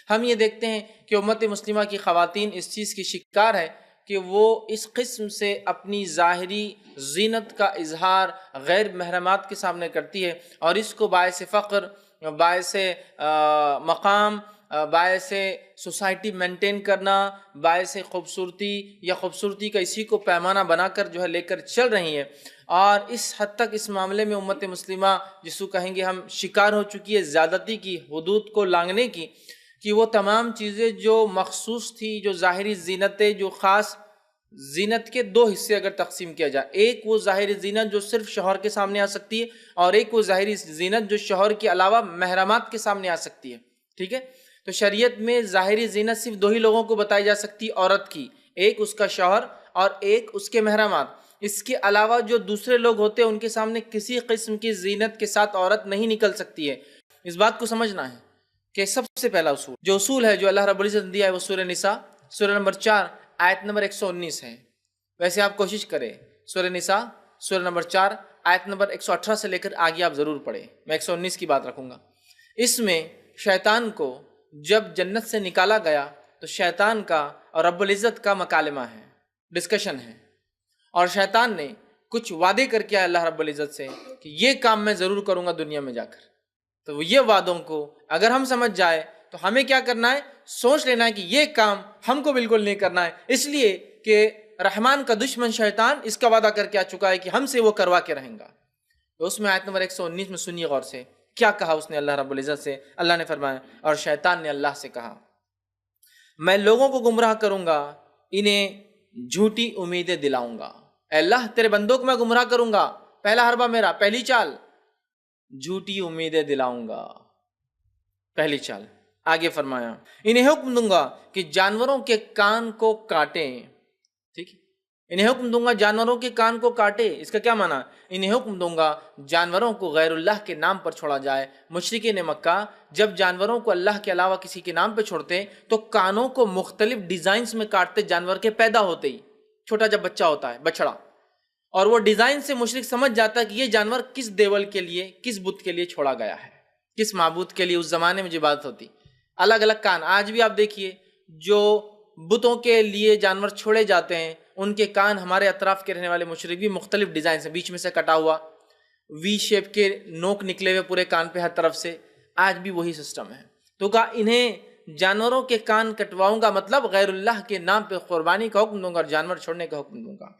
ہم یہ دیکھتے ہیں کہ امت مسلمہ کی خواتین اس چیز کی شکار ہے کہ وہ اس قسم سے اپنی ظاہری زینت کا اظہار غیر محرمات کے سامنے کرتی ہے، اور اس کو باعث فخر، باعث مقام، باعث سوسائٹی مینٹین کرنا، باعث خوبصورتی یا خوبصورتی کا اسی کو پیمانہ بنا کر جو ہے لے کر چل رہی ہیں۔ اور اس حد تک اس معاملے میں امت مسلمہ جس کو کہیں گے ہم شکار ہو چکی ہے زیادتی کی، حدود کو لانگھنے کی، کہ وہ تمام چیزیں جو مخصوص تھی، جو ظاہری زینتیں، جو خاص زینت کے دو حصے اگر تقسیم کیا جائے، ایک وہ ظاہری زینت جو صرف شوہر کے سامنے آ سکتی ہے، اور ایک وہ ظاہری زینت جو شوہر کے علاوہ محرمات کے سامنے آ سکتی ہے، ٹھیک ہے؟ تو شریعت میں ظاہری زینت صرف دو ہی لوگوں کو بتائی جا سکتی عورت کی، ایک اس کا شوہر اور ایک اس کے محرمات۔ اس کے علاوہ جو دوسرے لوگ ہوتے ہیں ان کے سامنے کسی قسم کی زینت کے ساتھ عورت نہیں نکل سکتی ہے۔ اس بات کو سمجھنا ہے کہ سب سے پہلا اصول ہے جو اللہ رب العزت نے دیا ہے وہ سورہ نساء سورہ نمبر 4 آیت نمبر 119 ہے۔ ویسے آپ کوشش کریں سورہ نساء سورہ نمبر 4 آیت نمبر 118 سے لے کر آگے آپ ضرور پڑھیں، میں 119 کی بات رکھوں گا۔ اس میں شیطان کو جب جنت سے نکالا گیا تو شیطان کا اور رب العزت کا مکالمہ ہے، ڈسکشن ہے، اور شیطان نے کچھ وعدے کر کے اللہ رب العزت سے کہ یہ کام میں ضرور کروں گا دنیا میں جا کر۔ تو یہ وعدوں کو اگر ہم سمجھ جائے تو ہمیں کیا کرنا ہے، سوچ لینا ہے کہ یہ کام ہم کو بالکل نہیں کرنا ہے، اس لیے کہ رحمان کا دشمن شیطان اس کا وعدہ کر کے آ چکا ہے کہ ہم سے وہ کروا کے رہیں گا۔ تو اس میں آیت نمبر 119 میں سنیے غور سے کیا کہا اس نے اللہ رب العزت سے۔ اللہ نے فرمایا اور شیطان نے اللہ سے کہا میں لوگوں کو گمراہ کروں گا، انہیں جھوٹی امیدیں دلاؤں گا۔ اے اللہ تیرے بندوں کو میں گمراہ کروں گا، پہلا حربہ میرا، پہلی چال جھوٹی امیدیں دلاؤں گا، پہلی چال۔ آگے فرمایا انہیں حکم دوں گا کہ جانوروں کے کان کو کاٹیں، ٹھیک ہے؟ انہیں حکم دوں گا جانوروں کے کان کو کاٹے، اس کا کیا معنی؟ انہیں حکم دوں گا جانوروں کو غیر اللہ کے نام پر چھوڑا جائے۔ مشرکین مکہ جب جانوروں کو اللہ کے علاوہ کسی کے نام پہ چھوڑتے تو کانوں کو مختلف ڈیزائنز میں کاٹتے، جانور کے پیدا ہوتے ہی، چھوٹا جب بچہ ہوتا ہے بچڑا، اور وہ ڈیزائن سے مشرک سمجھ جاتا ہے کہ یہ جانور کس دیول کے لیے، کس بت کے لیے چھوڑا گیا ہے، کس معبود کے لیے۔ اس زمانے میں جو بات ہوتی الگ الگ کان، آج بھی آپ دیکھیے جو بتوں کے لیے جانور چھوڑے جاتے ہیں ان کے کان ہمارے اطراف کے رہنے والے مشرک بھی مختلف ڈیزائن سے، بیچ میں سے کٹا ہوا، وی شیپ کے نوک نکلے ہوئے پورے کان پہ ہر طرف سے، آج بھی وہی سسٹم ہے۔ تو کہا انہیں جانوروں کے کان کٹواؤں گا، مطلب غیر اللہ کے نام پہ قربانی کا حکم دوں گا اور جانور چھوڑنے کا حکم دوں گا۔